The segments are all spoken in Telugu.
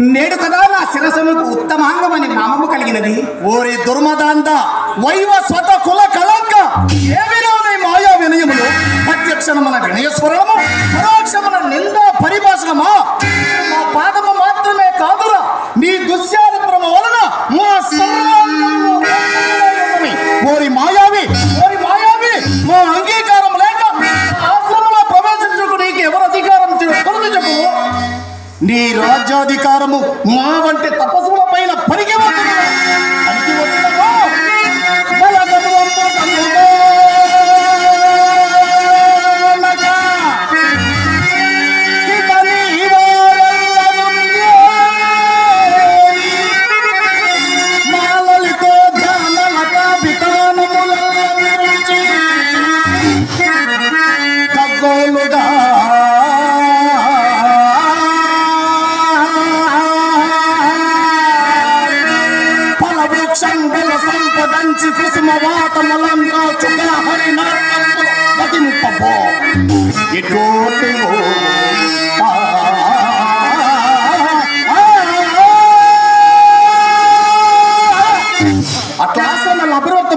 నేడు కదా నా శిరసముకు ఉత్తమాంగమని నామము కలిగినది. ఓరి దుర్మదాంత వైవ స్వత కుల కళంక ఏమిలోని మాయా వినయములు ప్రత్యక్షమున వినయస్వరము పరోక్షమున నింద పరిభాషణమా మా పాదము మాత్రమే కాదురా నీ దుశ్చారిత్రము వలన మా సర్వాంగము ఓరి మాయావి మా అంగీకారం లేక ఆశ్రమంలో ప్రవేశించుకు నీకు ఎవరు అధికారం కొరకు చెప్పు. నీ రాజ్యాధికారము మా వంటి తపస్సుల పైన పరిగి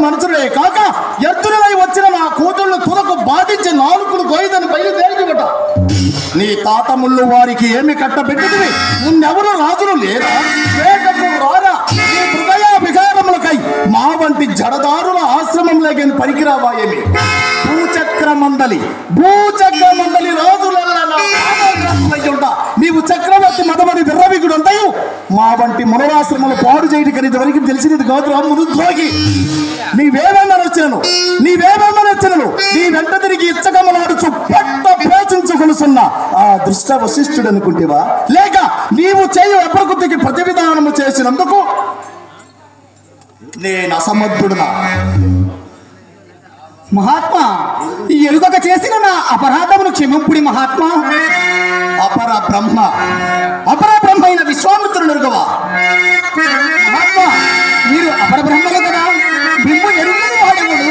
మనుషులే కాక ఎత్తులై వచ్చిన నా కూతుళ్ళు తులకు బాధించి నాలుగులు గోయిదని బయలుదేరిట. నీ తాతముళ్ళు వారికి ఏమి కట్టబెట్టినవి నిన్నెవరు రాజులు లేదా వేటకు రారా నీ హృదయ వికారములకై మా వంటి జడదారుల ఆశ్రమంలోకి పరికిరావా ఏమి భూచక్ర మండలి రాజుల నీవు చక్రవర్తి మదమని విర్రవిగుడు అంతయు మా వంటి మునరాశ్రమలు పాడు చేయడానికి ఇంతవరకు తెలిసినది కాదు మునుద్రోగి. నీవేమన్నా వచ్చినను నీ వెంట తిరిగి ఇచ్చకమలాడుచు పట్ట పేచించుకొనుసున్న ఆ దృష్ట వశిష్ఠుడు అనుకుంటేవా లేక నీవు చేయు అప్రకృతికి ప్రతి విధానము చేసినందుకు నేను అసమర్థుడునా? మహాత్మా ఎలుగక చేసిన నా అపరాధమును క్షమింపుడి మహాత్మా. అపర బ్రహ్మ అయిన విశ్వామిత్రుడు ఎరుగవా? మహాత్మా మీరు అపర బ్రహ్మలు కదా, బింబు ఎరుగని వాడెవడు?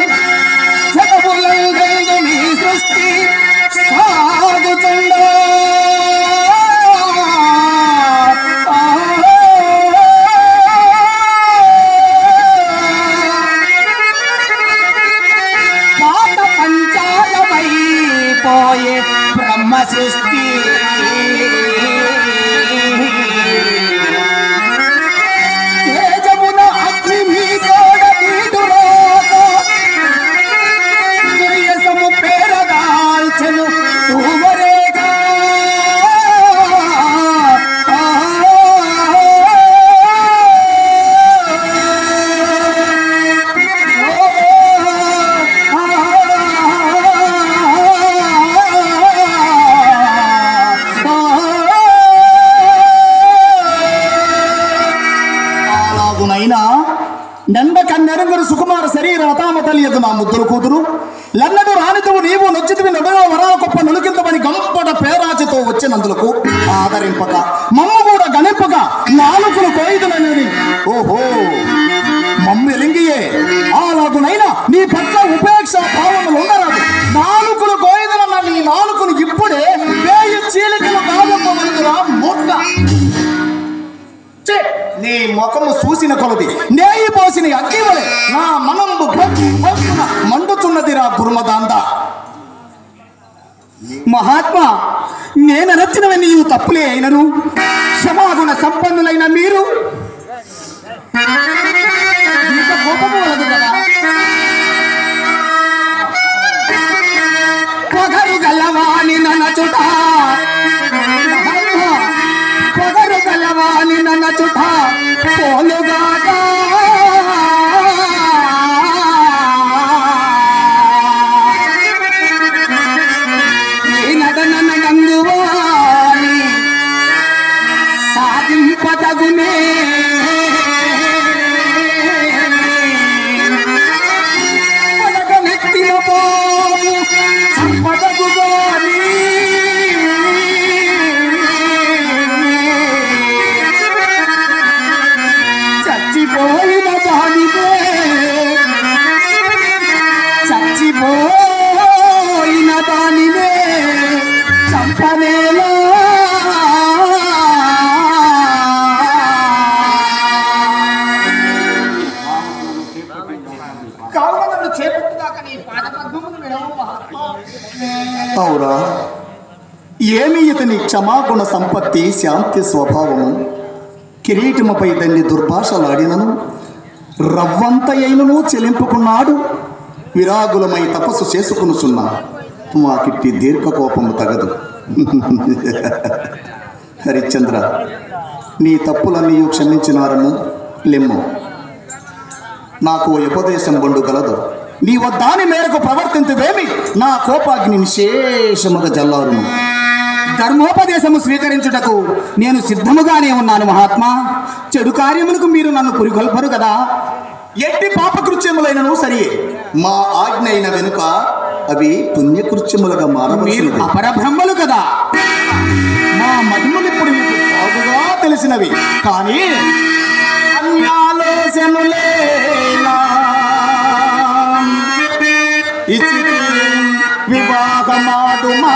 జగములందు నీ సృష్టి సాగుతుందో బ్రహ్మ సృష్టి తేజమున అగ్ని మీతోడ వీడురాము పేరదాల్చెను తూమరేగా నందకన్నెరంగుడు సుకుమార శరీర రతామ తెలియదు నా ముద్దులు కూతురు లన్నడు రానితువు నీవు నొచ్చితివి నడుగా వరాల గొప్ప నులికింతమని గంపట పేరాచితో వచ్చినందులకు ఆదరింపక మమ్మ కూడా గణింపక నాలుగులు కోయిదునని ఓహో మమ్మ ఎలింగియే అలాగునైనా నీ పట్ల ఉపేక్ష భావములు ఉండరాదు. నాలుగులు కోయిదునన్న నీ నాలుగులు ఇప్పుడే వేయి చీలికలు కావమ్మనుకురా మూర్ఖ. నీ ముఖము చూసిన కొలది నేయి పోసిన అగ్గివలే నా మనంబు మండుతున్నదిరా దుర్మదాంత. మహాత్మా నేను నచ్చినవి నీవు తప్పులే అయినను క్షమాగుణ సంపన్నులైన మీరు కోపము వలదు కదా. పొగరు గలవాని ననచుట పొగరు గలవాని ననచుట పోలుగాక ఈ నడనందువాని సాధింపదగునే పడగనెత్తిన పోము సంపదగుగాని చచ్చిపోయిన దానినే చంపనేలా ఏమి ఇతని క్షమాగుణ సంపత్తి శాంతి స్వభావము కిరీటముపై దాన్ని దుర్భాషలాడినను రవ్వంత అయినను చెలింపుకున్నాడు విరాగులమై తపస్సు చేసుకునుచున్నా మాకిట్టి దీర్ఘ కోపము తగదు. హరిశ్చంద్ర, నీ తప్పులన్నీ క్షమించినారము లెమ్ము. నాకు ఉపదేశం బండు గలదు. నీవు దాని మేరకు ప్రవర్తించవేమి నా కోపాగ్ని విశేషముగా జల్లారును. ధర్మోపదేశము స్వీకరించుటకు నేను సిద్ధముగానే ఉన్నాను మహాత్మా. చెడు కార్యములకు మీరు నన్ను పురిగొల్పరు కదా. ఎట్టి పాపకృత్యములైనను సరే మా ఆజ్ఞ అయిన వెనుక అవి పుణ్యకృత్యములుగా మీరు మారవలసినది. అపరబ్రహ్మలు కదా. మా మహిమలు ఇప్పుడు మీకు బాగుగా తెలిసినవి. కానీ అన్యాలోచనలేలా ఇచ్చితి వివాహమాడుమా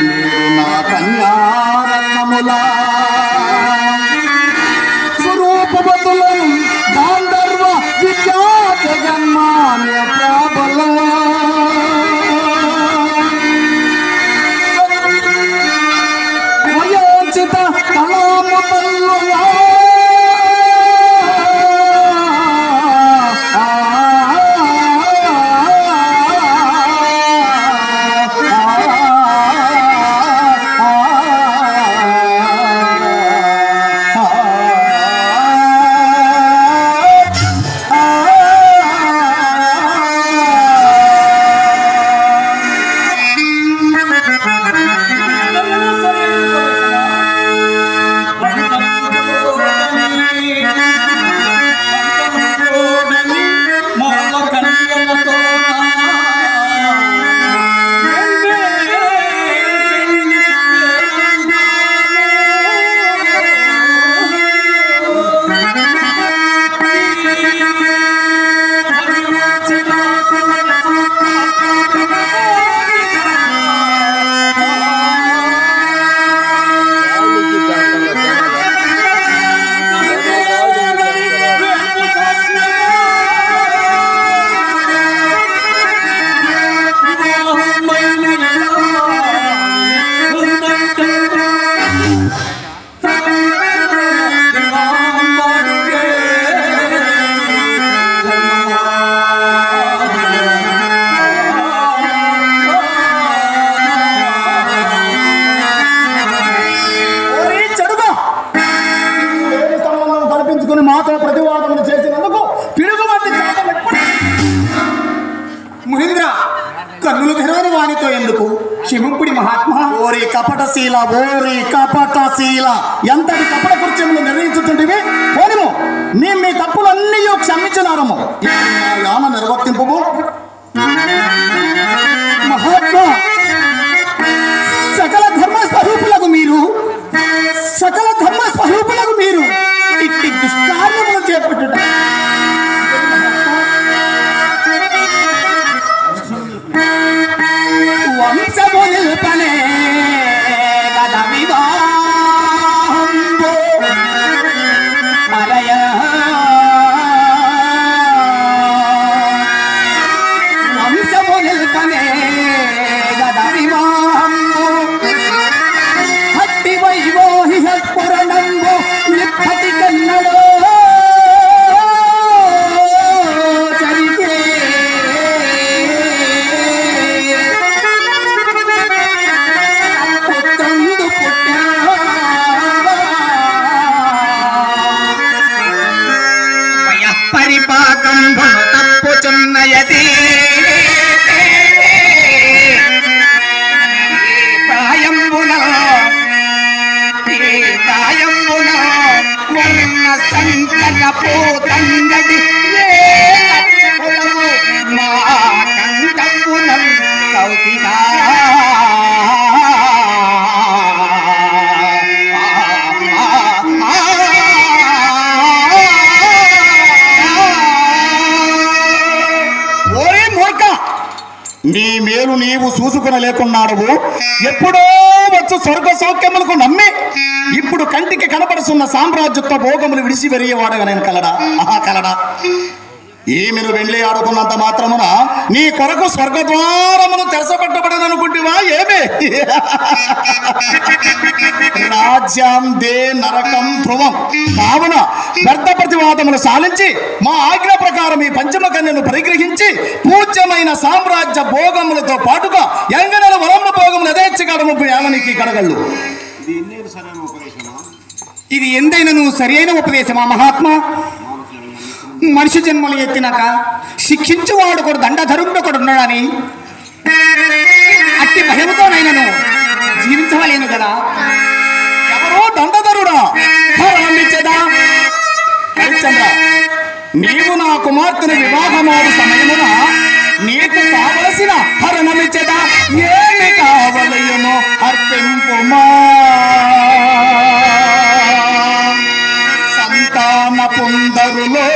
మీరు నా కన్యారత్నములా స్వరూపవతులు గాంధర్వ విద్యా జగన్మాన్య ప్రాబల వయోచిత కళాముతల్లులా మాతో ప్రతివాదములు చేసినందుకు పిడుగుమంది మునీంద్ర, కన్నులు తెరవని వానితో ఎందుకు క్షమింపుడి మహాత్మా. ఓరి కపటశీల, ఓరి కపటశీల, ఎంతటి కపట కృత్యములు నిర్వహించుతుంటివి. పోనిము, మేము మీ తప్పులన్నీ క్షమించినారము. యాన నిర్వర్తింపు. మహాత్మా, సకల ధర్మస్వరూపులకు మీరు ఇట్టి దుష్కార్యములు చేపట్టుట వంశము నిల్పనే గద వివాహంబు మరయ వంశము నిల్పనే గద వివాహంబు హట్టి వైవోహి సత్పురణంబు నిప్పటి కన్నడో పరిపాకంబును తప్పుచున్నయది ప్రాయంబున వర్ణ సంకట పోతంగడి మా కంఠంబునం కౌశికా నీ మేలు నీవు చూసుకునలేకున్నాడు. ఎప్పుడో వచ్చు స్వర్గ సౌఖ్యములకు నమ్మి ఇప్పుడు కంటికి కనపడుతున్న సామ్రాజ్యత్వ భోగములు విడిచి వెరియేవాడగా నేను కలడా. ఆహా కలడా. ఈమెను వెళ్ళి ఆడుకున్నంత మాత్రమున నీ కొరకు స్వర్గద్వారమును తెరసపెట్టబడను అనుకుంటువా? ఏమే రాజ్యం దే నరకం ధ్రువం. కావున వ్యర్థ ప్రతివాదములు సాలించి మా ఆజ్ఞ ప్రకారం ఈ పంచమ కన్యను పరిగ్రహించి పూజ్యమైన సామ్రాజ్య భోగములతో పాటుగా ఎంగనల వరముల భోగములు యథేచ్ఛగా యామనికి కడగళ్ళు. ఇది ఎందైనను సరి అయిన ఉపదేశమా మహాత్మా? మనిషి జన్మలు ఎత్తినాక శిక్షించువాడు ఒకడు దండధరుడు ఒకడు ఉన్నాడని అట్టి భయముతోనైనను జీవించవలేను కదా. ఎవరో దండధరుడా? హరణమిచ్చేదా? హరిశ్చంద్ర, నీవు నా కుమార్తెను వివాహమాడు సమయమున నీకు కావలసిన హరణమిచ్చేదా? ఏమి కావలయునో అర్పింపుమా. సంతాన పుందరులో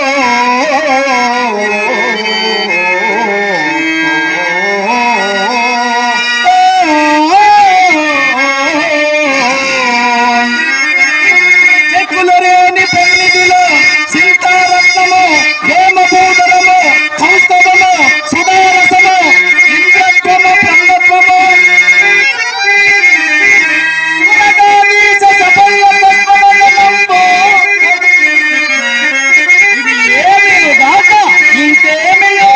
చెక్కులరేని పెన్నిధిలో సింతారత్నము హేమభూధరము కౌస్తవము సుధారసము ఇంద్రత్వము బ్రహ్మత్వము ఇంకేమయో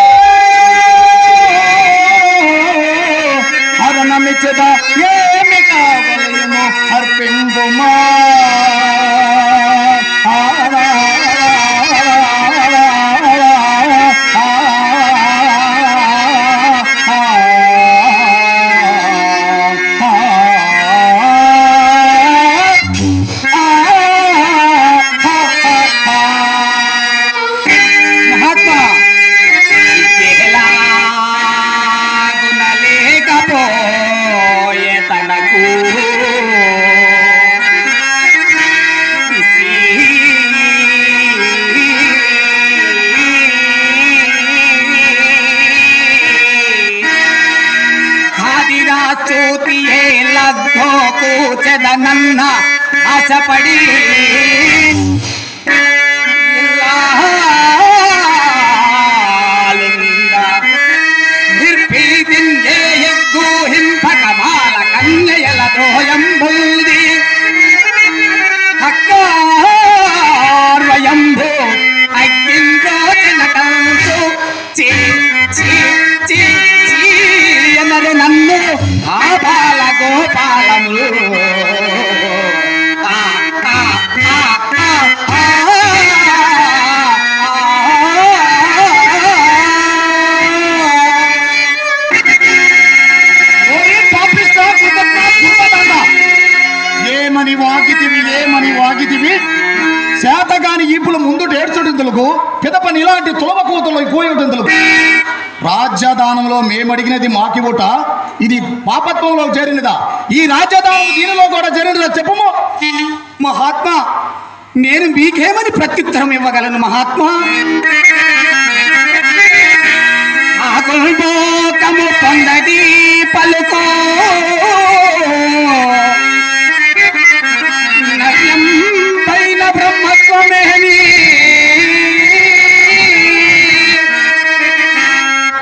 హరణమిచ్చదా? ఏమి కావలయును అర్పింపుమా. కూచెదనన్న ఆశపడి నిర్భీతిందే ఎగ్గుహింపకమాల కన్యయల దోయంబూది అక్కార్వయంభూ అగ్గింద్రోచనకంసు చీ చీ చీ చీ ఎనరు నన్ను ఆ బాల గోపాలములు ఏమని వాగితివి శాతగాని ఈపుల ముందు ఏడ్చుటెందులకు పిదపని ఇలాంటి తులమ కూతులు పోయేటెందులకు. రాజ్యదానంలో మేమడిగినది మాకివుట, ఇది పాపత్వంలో చేరినదా? ఈ రాజ్యదానం దీనిలో కూడా చేరినదా చెప్పుము. మహాత్మా, నేను మీకేమని ప్రత్యుత్తరం ఇవ్వగలను మహాత్మా? ఆకుల్బోకము పొందడి పలుకో నవ్యం పైన బ్రహ్మత్వమేమి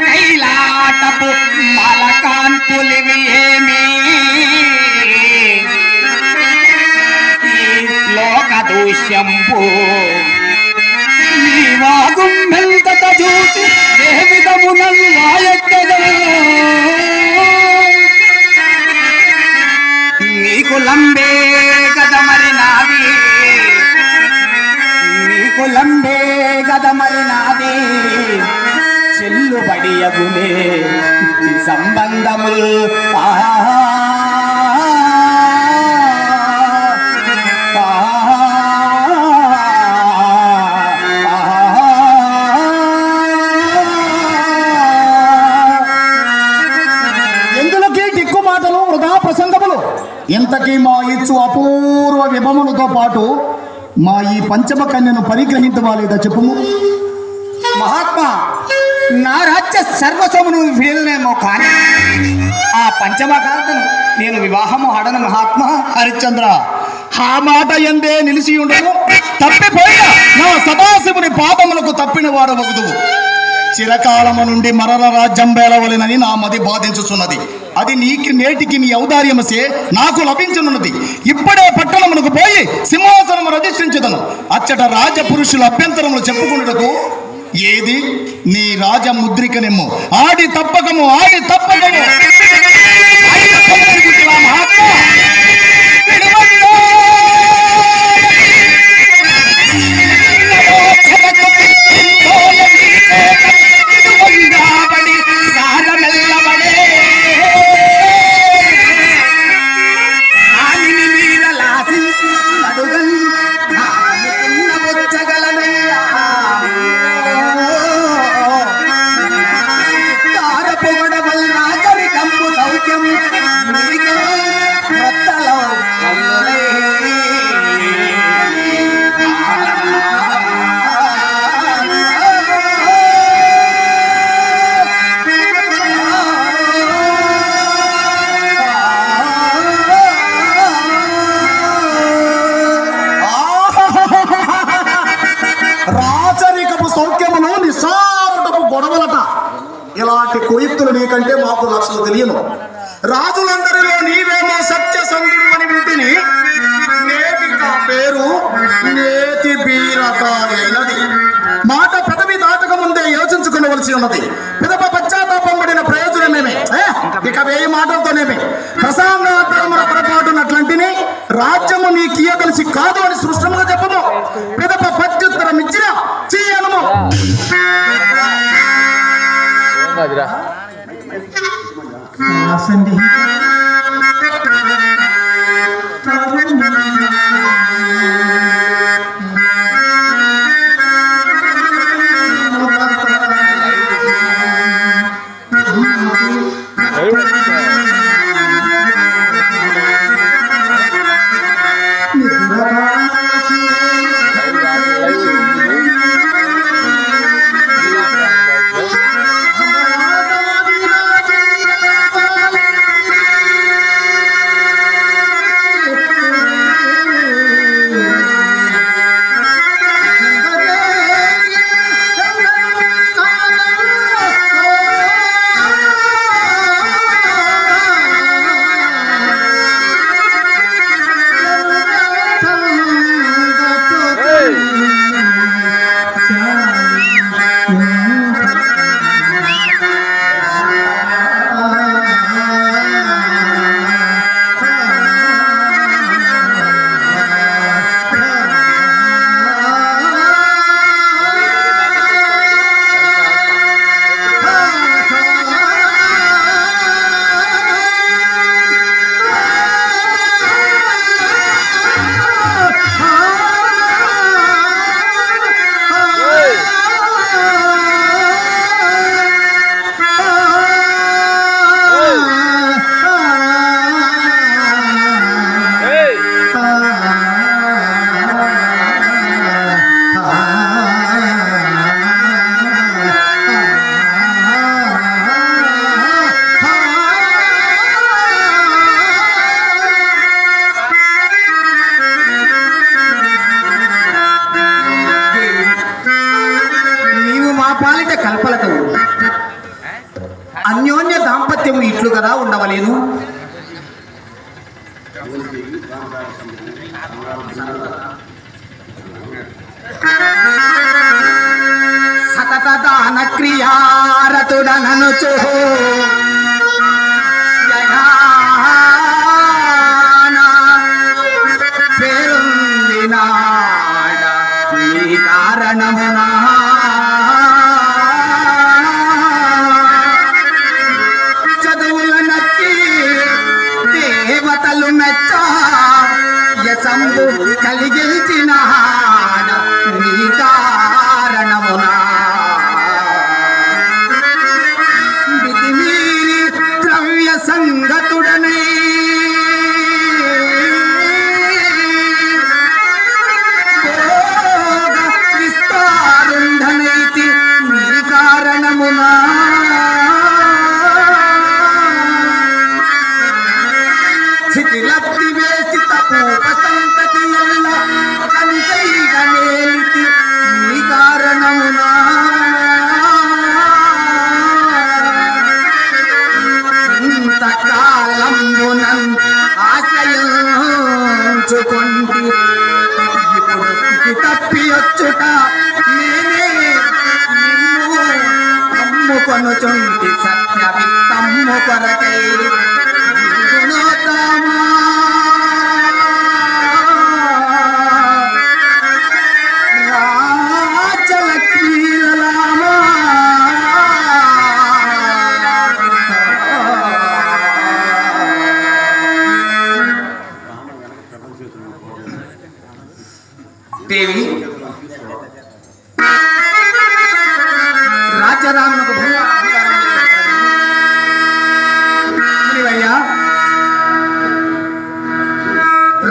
కైలాటపు మలకాన్పులివి ఏమి లోక దూష్యంపు నీవాగుంబెల్తత చూసి ఏ విధమునల్ వాయెత్తగలవు. నీకు లంబే గద మరి నాది, నీకు లంబే గద మరి నాది చెల్లుబడియగునే సంబంధములు. ఎందులకి టిక్కు మాటలు వృధా ప్రసంగములు. ఇంతకీ మా ఇచ్చు అపూర్వ విభవములతో పాటు మా ఈ పంచమ కన్యను పరిగ్రహించవాలేదా చెప్పుము. మహాత్మా, నా రాజ్య సర్వస్వమును వీలనేమో కానీ ఆ పంచమకాంతను నేను వివాహము ఆడను మహాత్మా. హరిశ్చంద్ర, ఆ మాట ఎందే నిలిచి ఉండను తప్పిపోయిన నా సదాశివుని పాదములకు తప్పిన వాడు వగుదువు. చిరకాలము నుండి మరల రాజ్యం బేలవలెనని నా మది బాధించుచున్నది. అది నేటికి నీ ఔదార్యమసే నాకు లభించనున్నది. ఇప్పుడే పట్టణమునకు పోయి సింహాసనము రధిష్ఠించుదను. అచ్చట రాజపురుషుల అభ్యంతరములు చెప్పుకున్నటకు ఏది నీ రాజముద్రికనేమో ఆడి తప్పకము మహాత్మా ఇలాంటి కుయుక్తులు నీకంటే మాకు లక్షలు తెలియను. రాజులందరిలో నీవేమో సత్యసంధుడు అని వింటిని. నేటిక పేరు నేతి బీరకాయైనది. మాట పెదవి దాటక ముందే యోచించుకునవలసి ఉన్నది. పిదప పశ్చాత్తాపం పడిన ప్రయోజనమేమే. ఇక వేయి మాటలతోనేమే ప్రసాదాంతరమున పొరపాటునట్లాంటిని రాజ్యము నీ కీయగలిసి కాదు అని సృష్టముగా చెప్పము. పిదప ప్రత్యుత్తరం ఇచ్చిన చేయనము. అన్యోన్య దాంపత్యము ఇట్లు కదా ఉండవలేను. సతత దాన క్రియారతుడననుచు పేరుందినాడ నీ కారణమునా సంబు కలిగిల్చిన నీ కారణమునా విధిమీరి ద్రవ్య సంగతుడనై విస్తారుంధనైతి నీ కారణమునా స్థితిలబ్ధి వేసి తపోపసంతతి ఎల్ల కనిసైగా నేలితి నీ కారణమునా ఇంతకాలంబునన్ ఆశ్రయించుకొంటి ఇప్పుడు తప్పియొచ్చుట నేనే నిన్ను అమ్ముకొనుచుంటి సత్య విత్తమ్ము కొరకై గుణోత్తమా రాజలక్ష్మీలలామా దేవి రాజ్యరామునకు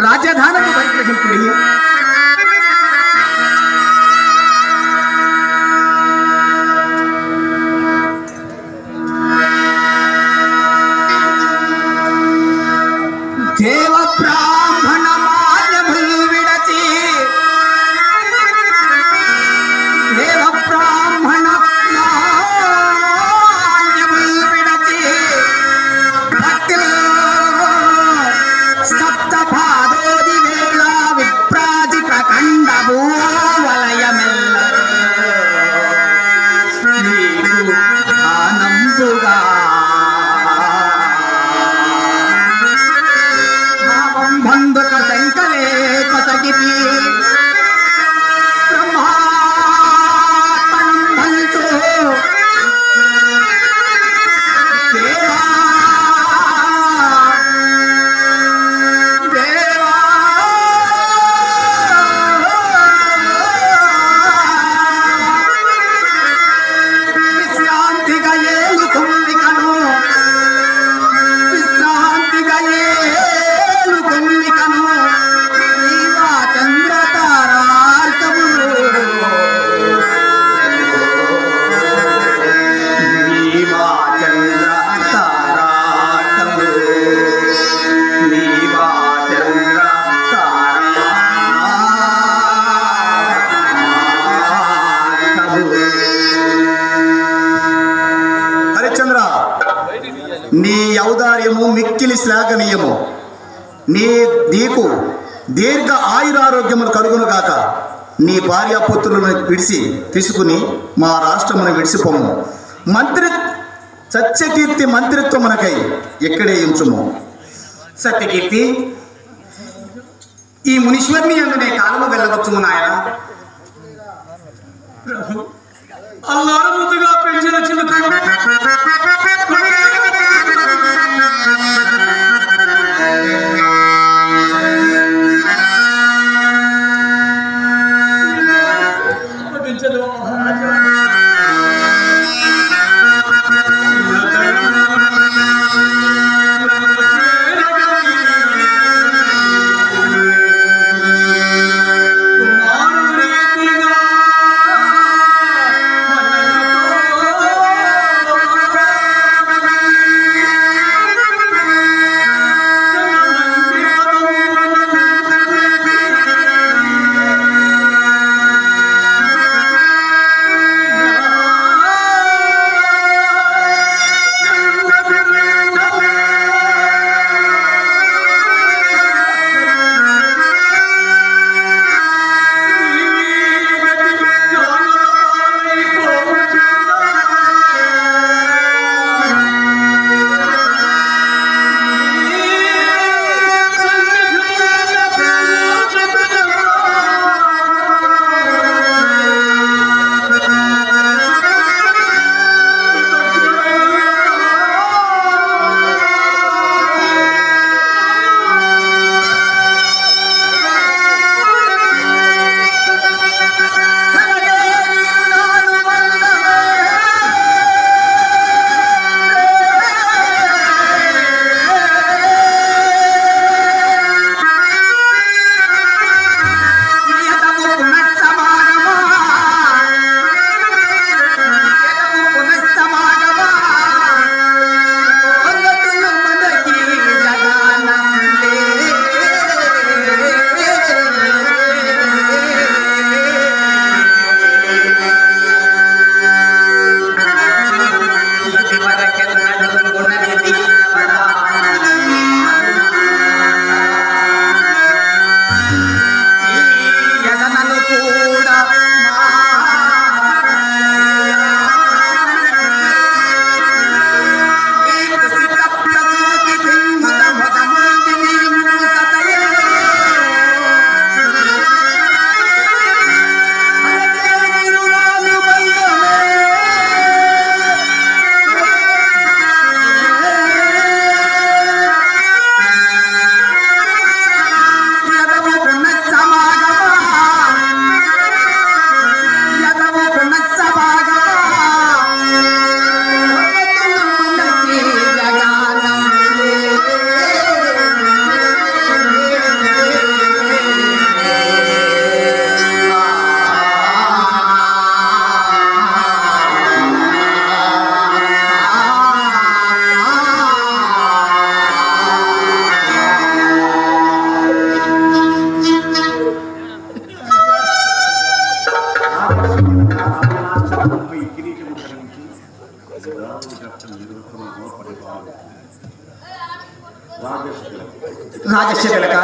రాజధానికి పరిగ్రహింపుడి దేవ బ్రాహ్మణ మాన్యములు విడచి దేవ బ్రాహ్మణ మాన్యములు విడచి భక్తులు సప్తపాదోది వేళ విప్రాజి ప్రకండ భూవలయమెల్ల నీకు ఆనందుగా బంధుక శంకరే కొసగిపి బ్రహ్మాత్మనం భంతు దేవా దేవా విశ్రాంతిగా ఏలు కుంభికను విశ్రాంతిగా ఏలు కుంభికను నీవా చంద్ర తారార్కము నీవా చంద్ర తారార్కము నీవా చంద్ర తారార్కము హరిశ్చంద్ర, నీ ఔదార్యము మిక్కిలి శ్లాఘనీయము. నీకు దీర్ఘ ఆయురారోగ్యములు కలుగును గాక. నీ భార్యాపుత్రులను విడిసి తీసుకుని మా రాష్ట్రమును విడిసిపోము. మంత్రి సత్యకీర్తి మంత్రిత్వమునకై ఇక్కడే ఉంచుము. సత్యకీర్తి ఈ మునీశ్వరుని అందునే కాలము వెళ్ళవచ్చుము నాయన. అల్లారు ముద్దుగా పెంచిన చిలుక రాజస్య తిలక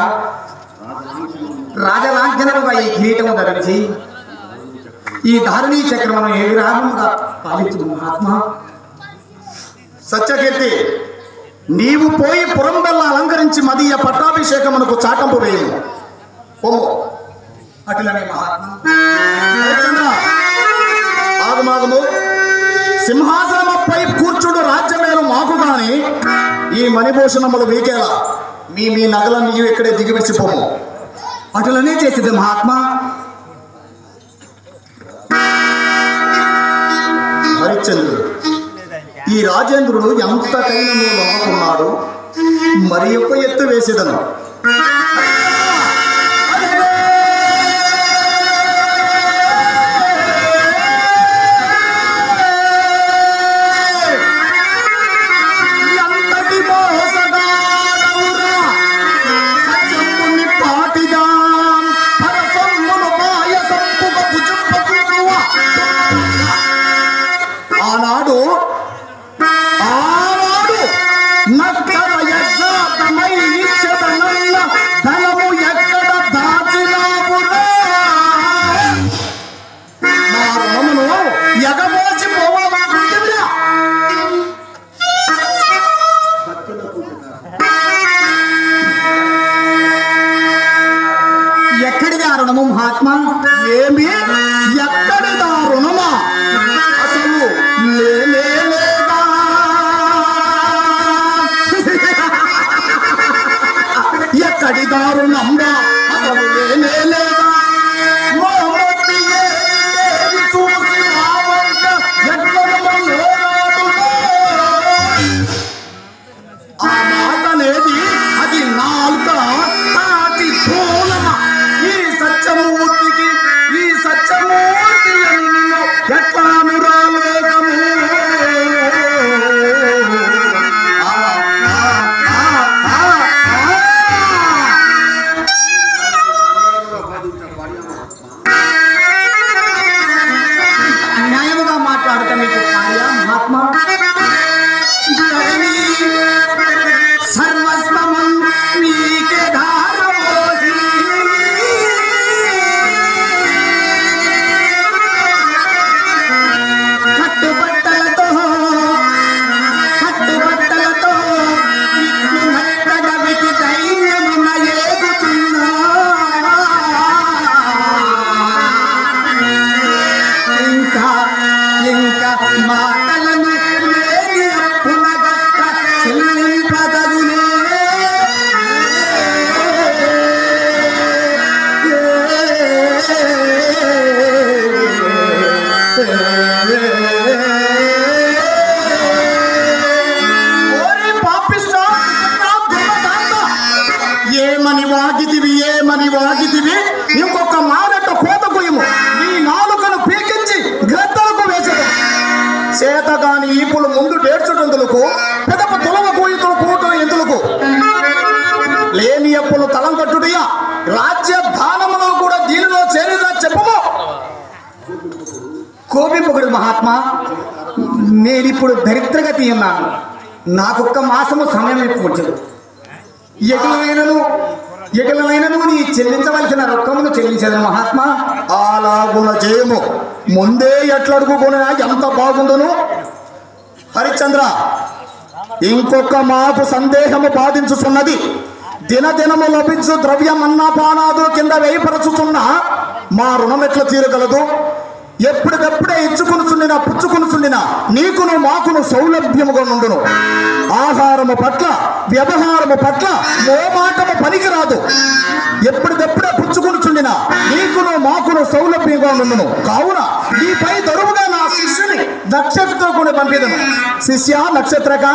రాజలాంఛనముగా ఈ కిరీటము ధరించి ఈ ధారణీ చక్రమును ఏ విరామముగా పాలించు మహాత్మా. సత్యకీర్తి, నీవు పోయి పురంబెల్ల అలంకరించి మదీయ పట్టాభిషేకమునకు చాటంపు వేయము. పొమ్ము. అటులనే మహాత్మా. హరిశ్చంద్ర, ఆగమాగము. సింహాసనముపై కూర్చుడు రాజ్యమేలు మాకు గాని ఈ మణిభూషణములు మీకేలా. మీ మీ నగలను నీవు ఇక్కడే దిగివిడిచిపోము. అటులనే చేసింది మహాత్మా. హరిశ్చంద్రుడు, ఈ రాజేంద్రుడు ఎంతకైనా నువ్వు నమ్మకున్నాడు. మరి యొక్క ఎత్తు వేసేదను. ఆనాడు నక్కర యజ్ఞాతమై ఇచ్చదనన్న ధనము ఎక్కడ దాచినావురా. నా రుణమును ఎగబోచి పోవాలనుకుంటున్నా. ఎక్కడిది ఆ రుణము మహాత్మా? ఏమి ఎక్కడిదా రుణమా? అసలు లేనేలేదా? ఎక్కడిదా రుణంగా? అసలు లేనేలేదా? చూసి రావంట ఆ మాటనేది అది నాలుక తాటి పూలమా? ఈ సత్యమూర్తికి ఈ సత్యమూర్తి అని నిన్ను ఎట్లాను రాలేదము. అన్యాయముగా మాట్లాడుతా మీకు కార్య మహాత్మా. సర్వస్వమం మీకే ధారమోసి కట్టుబట్టలతో ఇట్లు నట్టగవికి ధైర్యమున ఏగుచున్నా. ఇంకా మాటలను లేని అప్పునగట్ట చెల్లింపదగునే. ఓరి పాపిష్టా, దుర్మదాంత! ఏమని వాగితివి ఇంకొక మారట కోత కొయ్యము. నీ నాలుకను పీకించి గద్దలకు వేసదు. చేతగాని ఈపులు ముందు డేర్చుటందులకు పెదప తులవ కోయితులు కూటలు ఎందులకు లేని అప్పులు తలం కట్టుడియా. రాజ్య దానములో కూడా దీనిలో చేరిదా చెప్పము. కోపింపకుడు మహాత్మా. నేనిప్పుడు దరిద్రగతి ఉన్నాను. నాకొక్క మాసము సమయం ఇవ్వచ్చు. ఎగలైనను నీ చెల్లించవలసిన రొక్కమును చెల్లించదు మహాత్మా. అలాగుణ చేయము. ముందే ఎట్లడుగుకున్నా ఎంత బాగుండును. హరిశ్చంద్ర, ఇంకొక మాపు సందేహము బాధించుచున్నది. దినదినము లభించు ద్రవ్యం అన్నపానాదుల కింద వేయపరచుచున్న మా రుణం ఎట్లా తీరగలదు? ఎప్పటికప్పుడే ఇచ్చుకునుచుండిన పుచ్చుకునుచుండిన నీకును మాకును సౌలభ్యముగా నుండును. ఆహారము పట్ల వ్యవహారము పట్ల మోమాటము పనికిరాదు. ఎప్పటికప్పుడే పుచ్చుకునుచుండిన నీకును మాకును సౌలభ్యంగా నుండును. కావున నీపై దరువుగా నా శిష్యుని నక్షత్రకుని పంపిదను. శిష్య నక్షత్రక